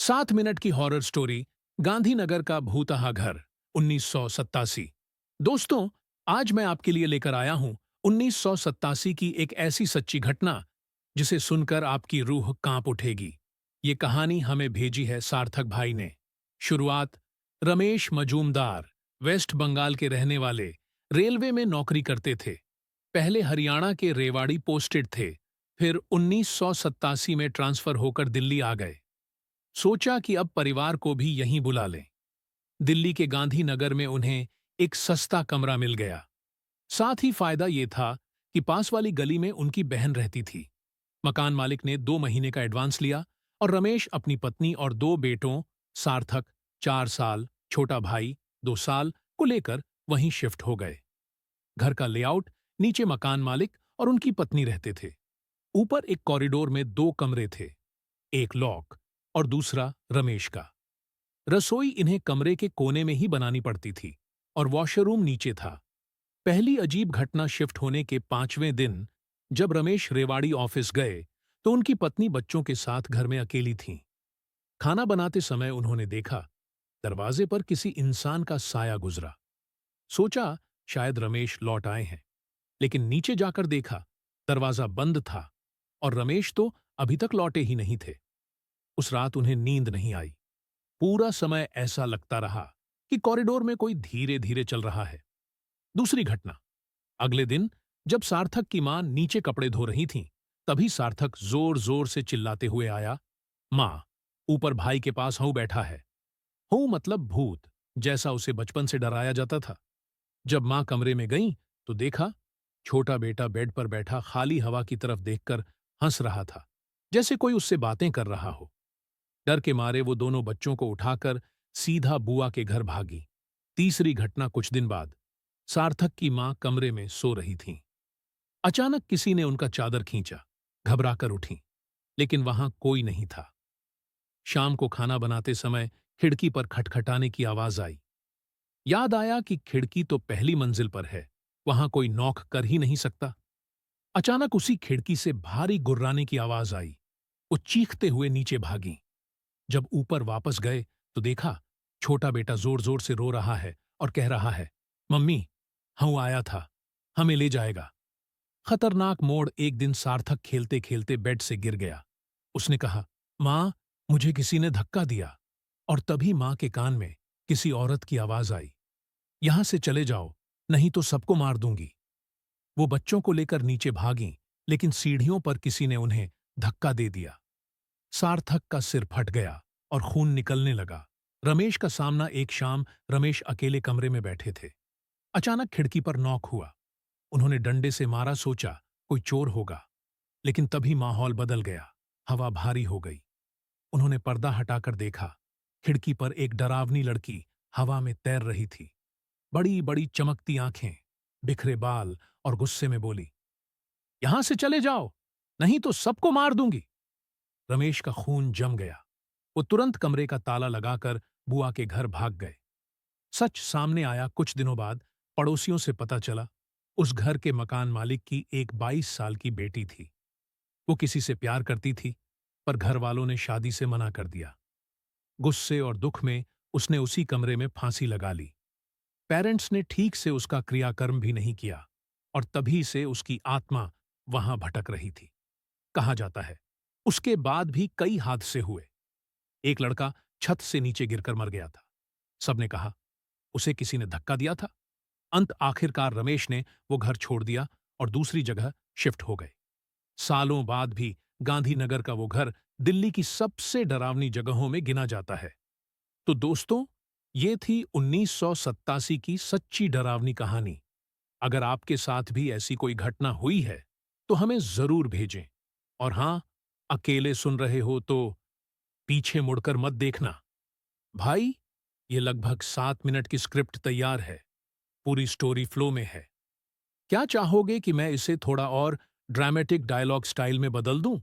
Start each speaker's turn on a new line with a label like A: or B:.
A: 7 minute की horror story Gandhinagar का भूतहा घर 1987। दोस्तों, आज मैं आपके लिए लेकर आया हूं 1987 की एक ऐसी सच्ची घटना जिसे सुनकर आपकी रूह कांप उठेगी। ये कहानी हमें भेजी है सार्थक भाई ने। शुरुआत, रमेश मजूमदार वेस्ट बंगाल के रहने वाले, रेलवे में नौकरी करते थे। पहले हरियाणा के रेवाड़ी पोस्टेड थे, फिर 1987 में ट्रांसफर होकर दिल्ली आ गए। सोचा कि अब परिवार को भी यहीं बुला लें। दिल्ली के गांधीनगर में उन्हें एक सस्ता कमरा मिल गया। साथ ही फायदा ये था कि पास वाली गली में उनकी बहन रहती थी। मकान मालिक ने 2 महीने का एडवांस लिया और रमेश अपनी पत्नी और 2 बेटों, सार्थक 4 साल, छोटा भाई 2 साल को लेकर वहीं शिफ्ट हो गए। घर का लेआउट, नीचे मकान मालिक और उनकी पत्नी रहते थे। ऊपर एक कॉरिडोर में 2 कमरे थे, एक लॉक और दूसरा रमेश का। रसोई इन्हें कमरे के कोने में ही बनानी पड़ती थी और वॉशरूम नीचे था। पहली अजीब घटना शिफ्ट होने के 5वें दिन, जब रमेश रेवाड़ी ऑफिस गए तो उनकी पत्नी बच्चों के साथ घर में अकेली थीं। खाना बनाते समय उन्होंने देखा, दरवाजे पर किसी इंसान का साया गुजरा। सोचा शायद रमेश लौट आए हैं, लेकिन नीचे जाकर देखा, दरवाजा बंद था और रमेश तो अभी तक लौटे ही नहीं थे। उस रात उन्हें नींद नहीं आई। पूरा समय ऐसा लगता रहा कि कॉरिडोर में कोई धीरे धीरे चल रहा है। दूसरी घटना, अगले दिन जब सार्थक की मां नीचे कपड़े धो रही थीं, तभी सार्थक जोर जोर से चिल्लाते हुए आया, मां, ऊपर भाई के पास हूं बैठा है। हूं मतलब भूत, जैसा उसे बचपन से डराया जाता था। जब मां कमरे में गईं तो देखा, छोटा बेटा बेड पर बैठा खाली हवा की तरफ देखकर हंस रहा था, जैसे कोई उससे बातें कर रहा हो। डर के मारे वो दोनों बच्चों को उठाकर सीधा बुआ के घर भागी। तीसरी घटना कुछ दिन बाद, सार्थक की मां कमरे में सो रही थीं। अचानक किसी ने उनका चादर खींचा। घबराकर उठीं, लेकिन वहां कोई नहीं था। शाम को खाना बनाते समय खिड़की पर खटखटाने की आवाज आई। याद आया कि खिड़की तो पहली मंजिल पर है, वहां कोई नॉक कर ही नहीं सकता। अचानक उसी खिड़की से भारी गुर्राने की आवाज आई। वो चीखते हुए नीचे भागी। जब ऊपर वापस गए तो देखा, छोटा बेटा जोर जोर से रो रहा है और कह रहा है, मम्मी, हूं आया था, हमें ले जाएगा। खतरनाक मोड़, एक दिन सार्थक खेलते खेलते बेड से गिर गया। उसने कहा, मां, मुझे किसी ने धक्का दिया। और तभी मां के कान में किसी औरत की आवाज आई, यहां से चले जाओ, नहीं तो सबको मार दूंगी। वो बच्चों को लेकर नीचे भागीं, लेकिन सीढ़ियों पर किसी ने उन्हें धक्का दे दिया। सार्थक का सिर फट गया और खून निकलने लगा। रमेश का सामना, एक शाम रमेश अकेले कमरे में बैठे थे। अचानक खिड़की पर नॉक हुआ। उन्होंने डंडे से मारा, सोचा कोई चोर होगा, लेकिन तभी माहौल बदल गया। हवा भारी हो गई। उन्होंने पर्दा हटाकर देखा, खिड़की पर एक डरावनी लड़की हवा में तैर रही थी। बड़ी बड़ी चमकती आंखें, बिखरे बाल और गुस्से में बोली, यहां से चले जाओ, नहीं तो सबको मार दूंगी। रमेश का खून जम गया। वो तुरंत कमरे का ताला लगाकर बुआ के घर भाग गए। सच सामने आया कुछ दिनों बाद। पड़ोसियों से पता चला, उस घर के मकान मालिक की एक 22 साल की बेटी थी। वो किसी से प्यार करती थी, पर घर वालों ने शादी से मना कर दिया। गुस्से और दुख में उसने उसी कमरे में फांसी लगा ली। पेरेंट्स ने ठीक से उसका क्रियाकर्म भी नहीं किया और तभी से उसकी आत्मा वहां भटक रही थी। कहा जाता है, उसके बाद भी कई हादसे हुए। एक लड़का छत से नीचे गिरकर मर गया था। सबने कहा उसे किसी ने धक्का दिया था। आखिरकार रमेश ने वो घर छोड़ दिया और दूसरी जगह शिफ्ट हो गए। सालों बाद भी गांधीनगर का वो घर दिल्ली की सबसे डरावनी जगहों में गिना जाता है। तो दोस्तों, ये थी 1987 की सच्ची डरावनी कहानी। अगर आपके साथ भी ऐसी कोई घटना हुई है तो हमें जरूर भेजें। और हां, अकेले सुन रहे हो तो पीछे मुड़कर मत देखना। भाई, ये लगभग 7 मिनट की स्क्रिप्ट तैयार है। पूरी स्टोरी फ्लो में है। क्या चाहोगे कि मैं इसे थोड़ा और ड्रामेटिक डायलॉग स्टाइल में बदल दूं?